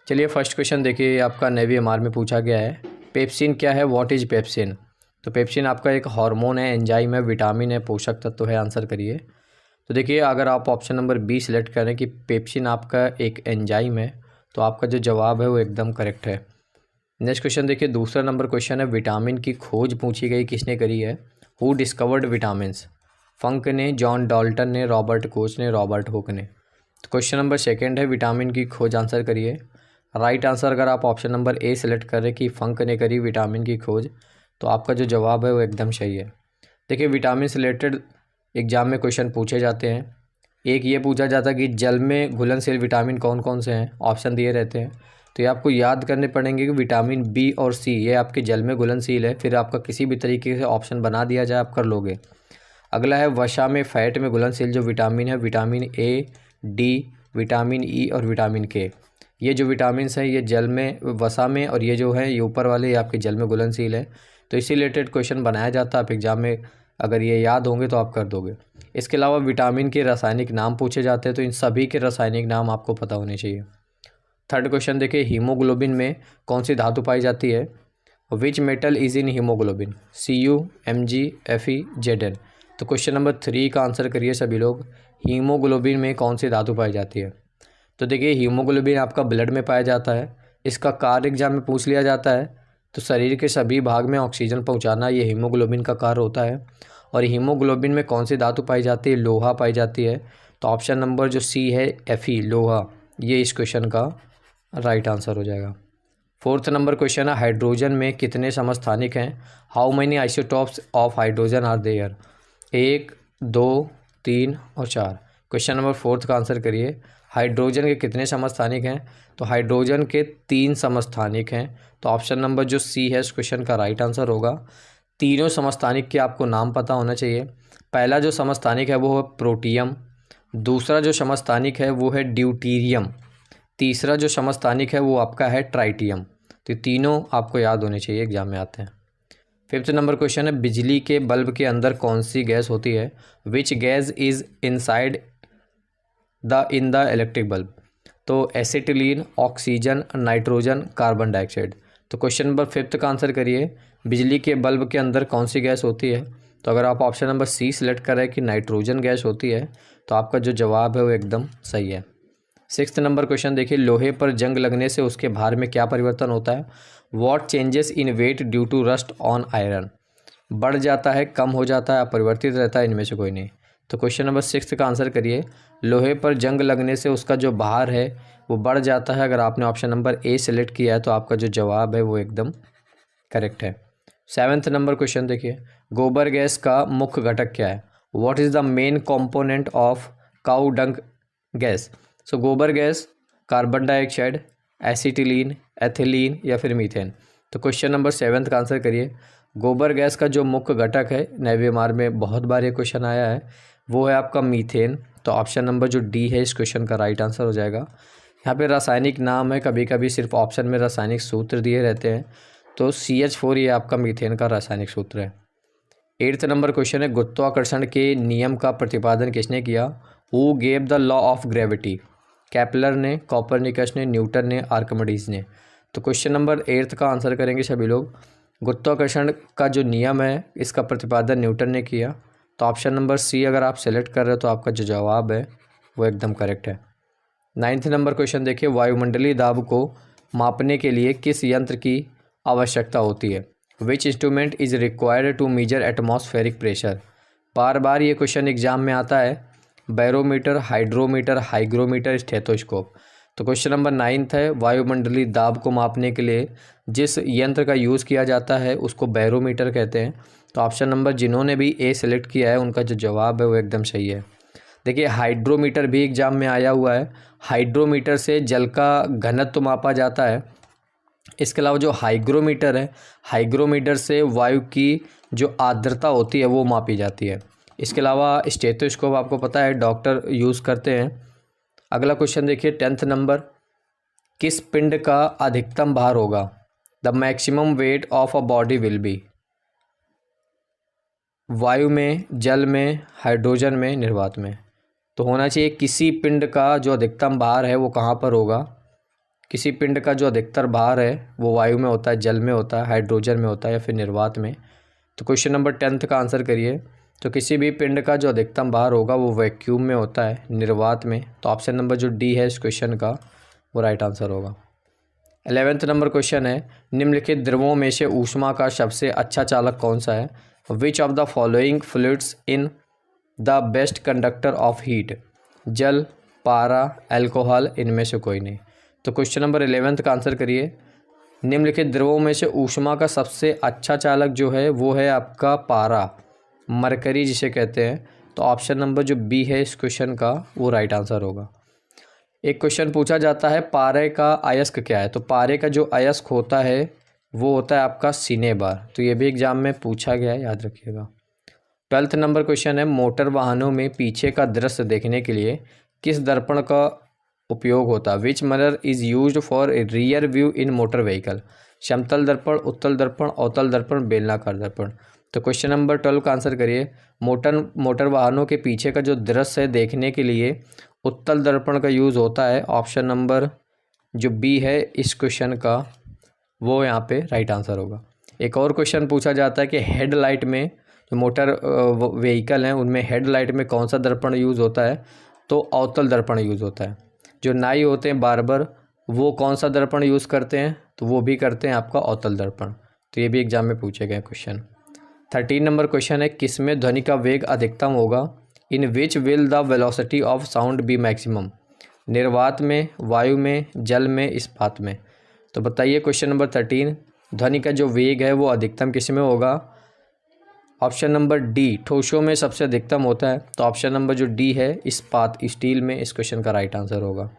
चलिए first question देखिए, आपका नेवी एमआर में पूछा गया है। पेप्सिन क्या है, व्हाट इज़ पेप्सिन। तो पेप्सिन आपका एक हार्मोन है, एंजाइम है, विटामिन है, पोषक तत्व है। आंसर करिए। तो देखिए, अगर आप ऑप्शन नंबर बी सिलेक्ट करें कि पेप्सिन आपका एक एंजाइम है, तो आपका जो जवाब है वो एकदम करेक्ट है। नेक्स्ट क्वेश्चन देखिए, दूसरा नंबर क्वेश्चन है, विटामिन की खोज पूछी गई, किसने करी है। Who discovered vitamins. फंक ने, जॉन डाल्टन ने, रॉबर्ट कोच ने, रॉबर्ट हुक ने। तो क्वेश्चन नंबर सेकंड है, विटामिन की खोज। आंसर करिए। राइट आंसर अगर आप ऑप्शन नंबर ए सिलेक्ट करें कि फंक ने करी विटामिन की खोज, तो आपका जो जवाब है वो एकदम सही है। देखिए, विटामिन से रिलेटेड एग्जाम में क्वेश्चन पूछे जाते हैं। एक ये पूछा जाता है कि जल में घुलनशील विटामिन कौन कौन से हैं, ऑप्शन दिए रहते हैं। तो ये आपको याद करने पड़ेंगे कि विटामिन बी और सी ये आपके जल में घुलनशील है, फिर आपका किसी भी तरीके से ऑप्शन बना दिया जाए आप कर लोगे। अगला है वसा में फैट में घुलनशील जो विटामिन है, vitamin A, D, vitamin E और विटामिन के। ये जो विटामिन हैं ये जल में, वसा में, और ये जो है ये ऊपर वाले ये आपके जल में घुलनशील है। तो इसी रिलेटेड क्वेश्चन बनाया जाता है, आप एग्जाम में अगर ये याद होंगे तो आप कर दोगे। इसके अलावा विटामिन के रासायनिक नाम पूछे जाते हैं, तो इन सभी के रासायनिक नाम आपको पता होने चाहिए। थर्ड क्वेश्चन देखिए, हीमोग्लोबिन में कौन सी धातु पाई जाती है। Which metal is in haemoglobin. Cu, Mg, Fe, Zn। तो क्वेश्चन नंबर 3 का आंसर करिए सभी लोग। हीमोग्लोबिन में कौन सी धातु पाई जाती है। तो देखिए, हीमोग्लोबिन आपका ब्लड में पाया जाता है। इसका कार्य एग्जाम में पूछ लिया जाता है। तो शरीर के सभी भाग में ऑक्सीजन पहुंचाना ये हीमोग्लोबिन का कार्य होता है। और हीमोग्लोबिन में कौन सी धातु पाई जाती है, लोहा पाई जाती है। तो ऑप्शन नंबर जो सी है, Fe, लोहा, ये इस क्वेश्चन का राइट आंसर हो जाएगा। फोर्थ नंबर क्वेश्चन है, हाइड्रोजन में कितने समस्थानिक हैं। How many isotopes of hydrogen are there. 1, 2, 3 और 4। क्वेश्चन नंबर फोर्थ का आंसर करिए। हाइड्रोजन के कितने समस्थानिक हैं। तो हाइड्रोजन के 3 समस्थानिक हैं। तो ऑप्शन नंबर जो सी है इस क्वेश्चन का राइट आंसर होगा। तीनों समस्थानिक के आपको नाम पता होना चाहिए। पहला जो समस्थानिक है वो है प्रोटियम, दूसरा जो समस्थानिक है वो है ड्यूटीरियम, तीसरा जो समस्थानिक है वो आपका है ट्राइटियम। तो तीनों आपको याद होने चाहिए, एग्जाम में आते हैं। फिफ्थ नंबर क्वेश्चन है, बिजली के बल्ब के अंदर कौन सी गैस होती है। Which gas is inside in the electric bulb. तो acetylene, oxygen, nitrogen, carbon dioxide. तो क्वेश्चन नंबर फिफ्थ का आंसर करिए। बिजली के बल्ब के अंदर कौन सी गैस होती है। तो अगर आप ऑप्शन नंबर सी सिलेक्ट करें कि नाइट्रोजन गैस होती है, तो आपका जो जवाब है वो एकदम सही है। सिक्स्थ नंबर क्वेश्चन देखिए, लोहे पर जंग लगने से उसके भार में क्या परिवर्तन होता है। What changes in weight due to rust on iron. बढ़ जाता है, कम हो जाता है, अपरिवर्तित रहता है, इनमें से कोई नहीं। तो क्वेश्चन नंबर सिक्स का आंसर करिए। लोहे पर जंग लगने से उसका जो भार है वो बढ़ जाता है। अगर आपने ऑप्शन नंबर ए सेलेक्ट किया है तो आपका जो जवाब है वो एकदम करेक्ट है। सेवन्थ नंबर क्वेश्चन देखिए, गोबर गैस का मुख्य घटक क्या है। What is the main component of cow dung gas. So गोबर gas, carbon dioxide, acetylene, ethylene या फिर मीथेन। तो क्वेश्चन नंबर सेवन्थ का आंसर करिए। गोबर गैस का जो मुख्य घटक है, नेवी एमआर में बहुत बार ये क्वेश्चन आया है, वो है आपका मीथेन। तो ऑप्शन नंबर जो डी है इस क्वेश्चन का राइट आंसर हो जाएगा। यहाँ पे रासायनिक नाम है, कभी कभी सिर्फ ऑप्शन में रासायनिक सूत्र दिए रहते हैं। तो CH4 ये आपका मीथेन का रासायनिक सूत्र है। एट्थ नंबर क्वेश्चन है, गुरुत्वाकर्षण के नियम का प्रतिपादन किसने किया। Who gave the law of gravity. Kepler ने, कोपरनिकस ने, न्यूटन ने, आर्किमिडीज ने। तो क्वेश्चन नंबर एट्थ का आंसर करेंगे सभी लोग। गुरुत्वाकर्षण का जो नियम है इसका प्रतिपादन न्यूटन ने किया। तो ऑप्शन नंबर सी अगर आप सेलेक्ट कर रहे हो तो आपका जो जवाब है वो एकदम करेक्ट है। नाइन्थ नंबर क्वेश्चन देखिए, वायुमंडलीय दाब को मापने के लिए किस यंत्र की आवश्यकता होती है। Which instrument is required to measure atmospheric pressure. बार बार ये क्वेश्चन एग्जाम में आता है। Barometer, hydrometer, hygrometer, stethoscope. तो क्वेश्चन नंबर 9 है, वायुमंडलीय दाब को मापने के लिए जिस यंत्र का यूज़ किया जाता है उसको बैरोमीटर कहते हैं। तो ऑप्शन नंबर जिन्होंने भी ए सेलेक्ट किया है उनका जो जवाब है वो एकदम सही है। देखिए, हाइड्रोमीटर भी एग्जाम में आया हुआ है। हाइड्रोमीटर से जल का घनत्व मापा जाता है। इसके अलावा जो हाइग्रोमीटर है, हाइग्रोमीटर से वायु की जो आर्द्रता होती है वो मापी जाती है। इसके अलावा स्टेथोस्कोप आपको पता है डॉक्टर यूज़ करते हैं। अगला क्वेश्चन देखिए 10th नंबर, किस पिंड का अधिकतम भार होगा। The maximum weight of a body will be. वायु में, जल में, हाइड्रोजन में, निर्वात में। तो होना चाहिए किसी पिंड का जो अधिकतम भार है वो कहाँ पर होगा। किसी पिंड का जो अधिकतर भार है वो वायु में होता है, जल में होता है, हाइड्रोजन में होता है या फिर निर्वात में। तो क्वेश्चन नंबर 10th का आंसर करिए। तो किसी भी पिंड का जो अधिकतम भार होगा वो वैक्यूम में होता है, निर्वात में। तो ऑप्शन नंबर जो डी है इस क्वेश्चन का वो राइट आंसर होगा। 11th नंबर क्वेश्चन है, निम्नलिखित द्रवों में से ऊष्मा का सबसे अच्छा चालक कौन सा है? Which of the following fluids in the best conductor of heat? जल, पारा, अल्कोहल, इनमें से कोई नहीं। तो क्वेश्चन नंबर 11th का आंसर करिए। निम्नलिखित द्रवों में से ऊष्मा का सबसे अच्छा चालक जो है वो है आपका पारा, मरकरी जिसे कहते हैं। तो ऑप्शन नंबर जो बी है इस क्वेश्चन का वो राइट आंसर होगा। एक क्वेश्चन पूछा जाता है पारे का अयस्क क्या है? तो पारे का जो अयस्क होता है वो होता है आपका सीने बार। तो ये भी एग्जाम में पूछा गया है, याद रखिएगा। 12th नंबर क्वेश्चन है, मोटर वाहनों में पीछे का दृश्य देखने के लिए किस दर्पण का उपयोग होता है? विच mirror is used for rear view in motor vehicle? समतल दर्पण, उत्तल दर्पण, अवतल दर्पण, बेलनाकार दर्पण। तो क्वेश्चन नंबर 12 का आंसर करिए। मोटर वाहनों के पीछे का जो दृश्य है देखने के लिए उत्तल दर्पण का यूज़ होता है। ऑप्शन नंबर जो बी है इस क्वेश्चन का वो यहाँ पे राइट आंसर होगा। एक और क्वेश्चन पूछा जाता है कि हेडलाइट में, जो मोटर व्हीकल हैं उनमें हेडलाइट में कौन सा दर्पण यूज़ होता है? तो अवतल दर्पण यूज़ होता है। जो नाई होते हैं बार्बर वो कौन सा दर्पण यूज़ करते हैं? तो वो भी करते हैं आपका अवतल दर्पण। तो ये भी एग्जाम में पूछे गए क्वेश्चन। 13 नंबर क्वेश्चन है, किसमें ध्वनि का वेग अधिकतम होगा? In which will the velocity of sound be maximum? निर्वात में, वायु में, जल में, इस्पात में? तो बताइए क्वेश्चन नंबर 13, ध्वनि का जो वेग है वो अधिकतम किस में होगा? ऑप्शन नंबर डी, ठोसों में सबसे अधिकतम होता है। तो ऑप्शन नंबर जो डी है इस्पात, स्टील में इस क्वेश्चन का राइट आंसर होगा।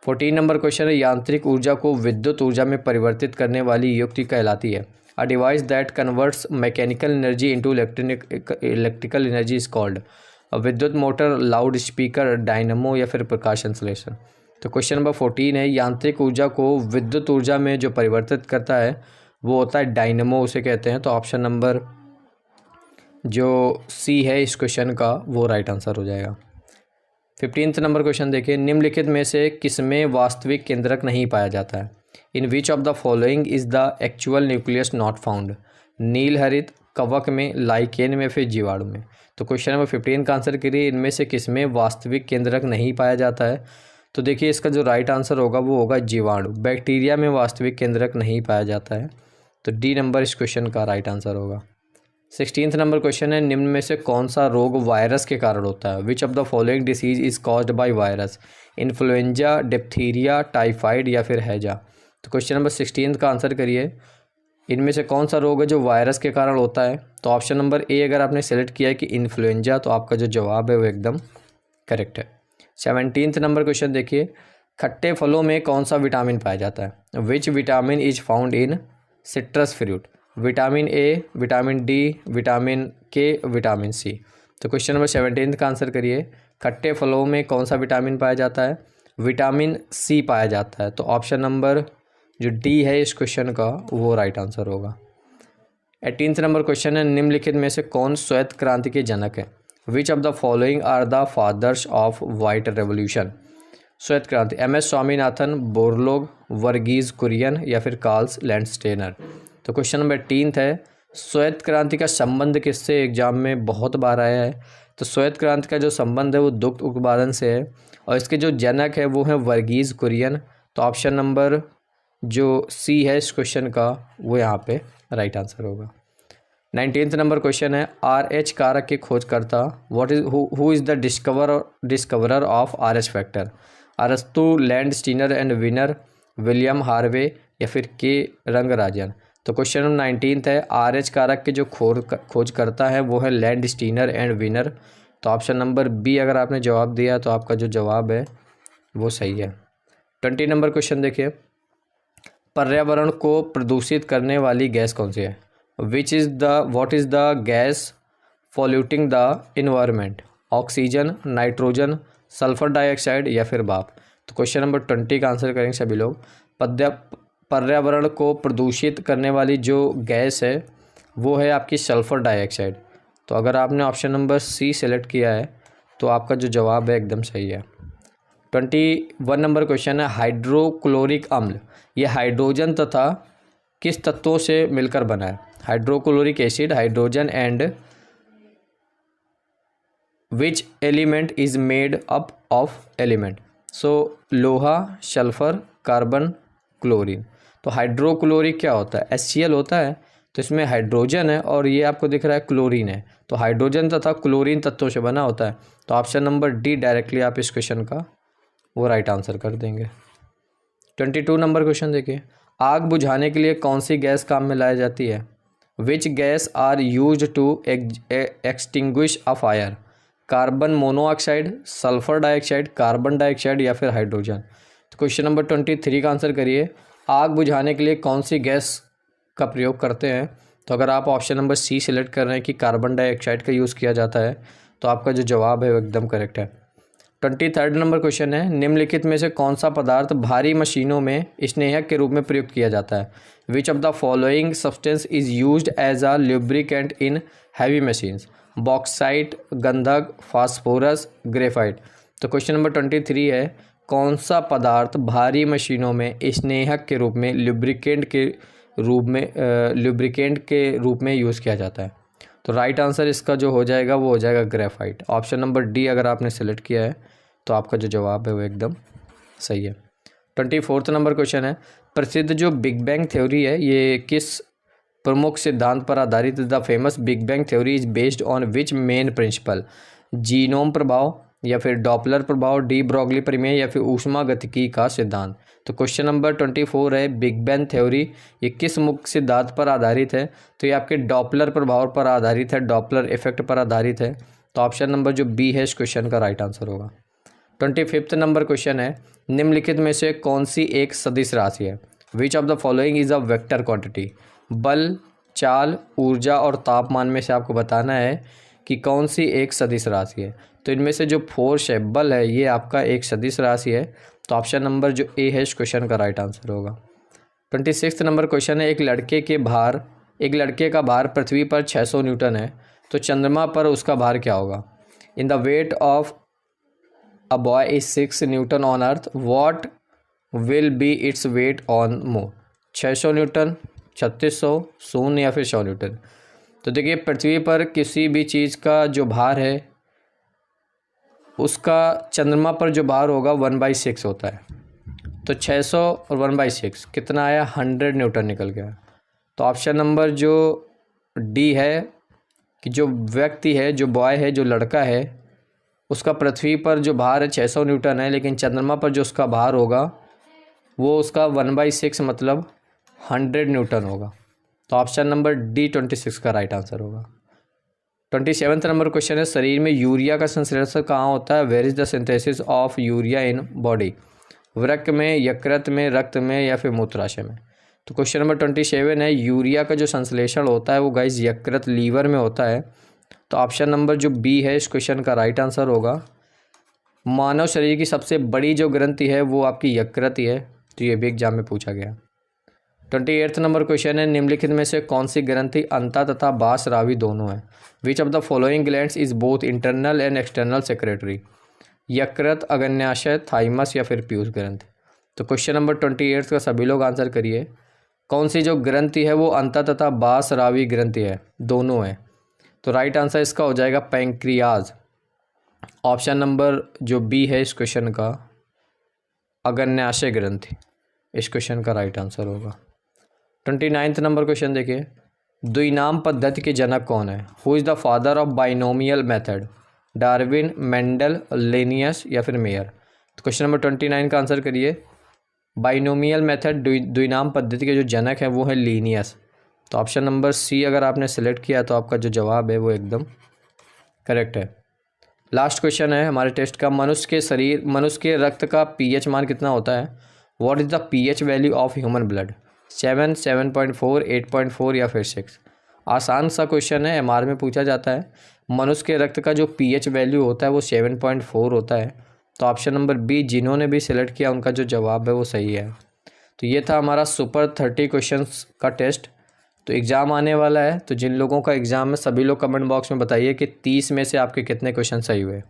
14 नंबर क्वेश्चन है, यांत्रिक ऊर्जा को विद्युत ऊर्जा में परिवर्तित करने वाली युक्ति कहलाती है? A device that converts mechanical energy into electrical energy is called? विद्युत मोटर, लाउड स्पीकर, डायनमो या फिर प्रकाश संश्लेषण? तो क्वेश्चन नंबर 14 है, यांत्रिक ऊर्जा को विद्युत ऊर्जा में जो परिवर्तित करता है वो होता है डायनमो, उसे कहते हैं। तो ऑप्शन नंबर जो सी है इस क्वेश्चन का वो राइट आंसर हो जाएगा। 15th नंबर क्वेश्चन देखिए, निम्नलिखित में से किसमें वास्तविक केंद्रक नहीं पाया जाता है? In which of the following is the actual nucleus not found? नील हरित, कवक में, लाइकेन में, फिर जीवाणु में? तो क्वेश्चन नंबर 15 का आंसर करिए, इनमें से किसमें वास्तविक केंद्रक नहीं पाया जाता है? तो देखिए इसका जो राइट आंसर होगा वो होगा जीवाणु। बैक्टीरिया में वास्तविक केंद्रक नहीं पाया जाता है। तो डी नंबर इस क्वेश्चन का राइट आंसर होगा। 16th नंबर क्वेश्चन है, निम्न में से कौन सा रोग वायरस के कारण होता है? Which of the following disease is caused by virus? Influenza, diphtheria, typhoid या फिर हैजा? तो क्वेश्चन नंबर 16 का आंसर करिए, इनमें से कौन सा रोग है जो वायरस के कारण होता है? तो ऑप्शन नंबर ए अगर आपने सेलेक्ट किया है कि इन्फ्लुएंजा, तो आपका जो जवाब है वो एकदम करेक्ट है। 17th नंबर क्वेश्चन देखिए, खट्टे फलों में कौन सा विटामिन पाया जाता है? Which vitamin is found in citrus fruit? Vitamin A, vitamin D, vitamin के, विटामिन सी? तो क्वेश्चन नंबर 17 का आंसर करिए, खट्टे फलों में कौन सा विटामिन पाया जाता है? विटामिन सी पाया जाता है। तो ऑप्शन नंबर जो डी है इस क्वेश्चन का वो राइट आंसर होगा। 18th नंबर क्वेश्चन है, निम्नलिखित में से कौन श्वेत क्रांति के जनक है? Which of the following are the fathers of white revolution? श्वेत क्रांति, MS स्वामीनाथन, बोरलोग, वर्गीज कुरियन या फिर कार्ल्स लैंडस्टेनर? तो क्वेश्चन नंबर 18 है, श्वेत क्रांति का संबंध किससे एग्जाम में बहुत बार आया है? तो श्वेत क्रांति का जो संबंध है वो दुग्ध उत्पादन से है और इसके जो जनक है वो है वर्गीज कुरियन। तो ऑप्शन नंबर जो सी है इस क्वेश्चन का वो यहाँ पे राइट आंसर होगा। 19th नंबर क्वेश्चन है, RH कारक के खोजकर्ता what is who is the discoverer of RH factor? अरस्तु, Landsteiner and Wiener, William Harvey या फिर के रंगराजन? तो क्वेश्चन नंबर 19 है, RH कारक के जो खोजकर्ता है वो है लैंडस्टीनर एंड विनर। तो ऑप्शन नंबर बी अगर आपने जवाब दिया तो आपका जो जवाब है वो सही है। 20 नंबर क्वेश्चन देखिए, पर्यावरण को प्रदूषित करने वाली गैस कौन सी है? What is the gas polluting the environment? Oxygen, nitrogen, sulphur dioxide या फिर भाप? तो क्वेश्चन नंबर 20 का आंसर करेंगे सभी लोग। पर्यावरण को प्रदूषित करने वाली जो गैस है वो है आपकी सल्फर डाइऑक्साइड। तो अगर आपने ऑप्शन नंबर सी सेलेक्ट किया है तो आपका जो जवाब है एकदम सही है। 21 नंबर क्वेश्चन है हाइड्रोक्लोरिक अम्ल ये हाइड्रोजन तथा किस तत्वों से मिलकर बना है। Hydrochloric acid hydrogen and which element is made up of element. So लोहा, सल्फर, कार्बन, क्लोरीन। तो हाइड्रोक्लोरिक क्या होता है, HCl होता है, तो इसमें हाइड्रोजन है और ये आपको दिख रहा है क्लोरीन है, तो हाइड्रोजन तथा क्लोरीन तत्वों से बना होता है। तो ऑप्शन नंबर डी डायरेक्टली आप इस क्वेश्चन का वो राइट आंसर कर देंगे। 22 नंबर क्वेश्चन देखिए, आग बुझाने के लिए कौन सी गैस काम में लाई जाती है। Which gas are used to extinguish a fire. Carbon monoxide, sulphur dioxide, carbon dioxide या फिर हाइड्रोजन। तो क्वेश्चन नंबर 23 का आंसर करिए, आग बुझाने के लिए कौन सी गैस का प्रयोग करते हैं। तो अगर आप ऑप्शन नंबर सी सिलेक्ट कर रहे हैं कि कार्बन डाइऑक्साइड का यूज़ किया जाता है, तो आपका जो जवाब है वो एकदम करेक्ट है। 23 नंबर क्वेश्चन है, निम्नलिखित में से कौन सा पदार्थ भारी मशीनों में स्नेहक के रूप में प्रयुक्त किया जाता है। Which of the following substance is used as a lubricant in heavy machines. Bauxite, गंधक, फास्फोरस, ग्रेफाइट। तो क्वेश्चन नंबर 23 है, कौन सा पदार्थ भारी मशीनों में स्नेहक के रूप में लुब्रिकेंट के रूप में यूज़ किया जाता है। तो राइट आंसर इसका जो हो जाएगा वो हो जाएगा ग्रेफाइट। ऑप्शन नंबर डी अगर आपने सेलेक्ट किया है तो आपका जो जवाब है वो एकदम सही है। 24 नंबर क्वेश्चन है, प्रसिद्ध जो बिग बैंग थ्योरी है ये किस प्रमुख सिद्धांत पर आधारित। The famous big bang theory is based on which main principle. Genome प्रभाव या फिर डॉपलर प्रभाव, डी ब्रॉगली प्रमेय या फिर ऊष्मा गतिकी का सिद्धांत। तो क्वेश्चन नंबर 24 है, बिग बैंग थ्योरी ये किस मुख्य सिद्धांत पर आधारित है। तो ये आपके डॉपलर प्रभाव पर आधारित है, डॉपलर इफेक्ट पर आधारित है। तो ऑप्शन नंबर जो बी है इस क्वेश्चन का राइट आंसर होगा। 25 नंबर क्वेश्चन है, निम्नलिखित में से कौन सी एक सदिश राशि है। Which of the following is a vector quantity. बल, चाल, ऊर्जा और तापमान में से आपको बताना है कि कौन सी एक सदिश राशि है। तो इनमें से जो फोर्स है, बल है, ये आपका एक सदिश राशि है। तो ऑप्शन नंबर जो ए है इस क्वेश्चन का राइट आंसर होगा। 26 नंबर क्वेश्चन है, एक लड़के का भार पृथ्वी पर 600 न्यूटन है, तो चंद्रमा पर उसका भार क्या होगा। In the weight of a boy is 6 Newton on earth, what will be its weight on moon. 600 Newton, 3600, 0 या फिर 100 न्यूटन। तो देखिए पृथ्वी पर किसी भी चीज़ का जो भार है उसका चंद्रमा पर जो भार होगा 1/6 होता है। तो 600 और 1/6 कितना आया, 100 न्यूटन निकल गया। तो ऑप्शन नंबर जो डी है कि जो व्यक्ति है, जो बॉय है, जो लड़का है, उसका पृथ्वी पर जो भार है 600 न्यूटन है, लेकिन चंद्रमा पर जो उसका भार होगा वो उसका 1/6 मतलब 100 न्यूटन होगा। तो ऑप्शन नंबर डी 26 का राइट आंसर होगा। 27 नंबर क्वेश्चन है, शरीर में यूरिया का संश्लेषण कहाँ होता है। Where is the synthesis of urea in body. वृक्क में, यकृत में, रक्त में या फिर मूत्राशय में। तो क्वेश्चन नंबर 27 है, यूरिया का जो संश्लेषण होता है वो गाइस यकृत, लीवर में होता है। तो ऑप्शन नंबर जो बी है इस क्वेश्चन का राइट आंसर होगा। मानव शरीर की सबसे बड़ी जो ग्रंथि है वो आपकी यकृत ही है। तो ये भी एग्जाम में पूछा गया। 28 नंबर क्वेश्चन है, निम्नलिखित में से कौन सी ग्रंथि अंता तथा बासरावी दोनों है। Which of the following glands is both internal and external secretary. यकृत, अग्न्याशय, थाइमस या फिर पीयूष ग्रंथि। तो क्वेश्चन नंबर 28 का सभी लोग आंसर करिए, कौन सी जो ग्रंथि है वो अंता तथा बासरावी ग्रंथि है, दोनों है। तो राइट आंसर इसका हो जाएगा पैंक्रियाज। ऑप्शन नंबर जो बी है इस क्वेश्चन का अग्न्याशय ग्रंथि, इस क्वेश्चन का राइट आंसर होगा। 29 नंबर क्वेश्चन देखिए, द्विनाम पद्धति के जनक कौन है। Who is the father of binomial method. Darwin, Mendel, Linnaeus या फिर मेयर। तो क्वेश्चन नंबर 29 का आंसर करिए, बाइनोमियल मेथड द्विनाम पद्धति के जो जनक हैं वो है लिनियस। तो ऑप्शन नंबर सी अगर आपने सेलेक्ट किया तो आपका जो जवाब है वो एकदम करेक्ट है। लास्ट क्वेश्चन है हमारे टेस्ट का, मनुष्य के रक्त का पीएच मान कितना होता है। What is the pH value of human blood. 7, 7.4, 8.4 या फिर 6। आसान सा क्वेश्चन है, एमआर में पूछा जाता है। मनुष्य के रक्त का जो पीएच वैल्यू होता है वो 7.4 होता है। तो ऑप्शन नंबर बी जिन्होंने भी सिलेक्ट किया उनका जो जवाब है वो सही है। तो ये था हमारा सुपर 30 क्वेश्चंस का टेस्ट। तो एग्ज़ाम आने वाला है, तो जिन लोगों का एग्ज़ाम है सभी लोग कमेंट बॉक्स में बताइए कि 30 में से आपके कितने क्वेश्चन सही हुए।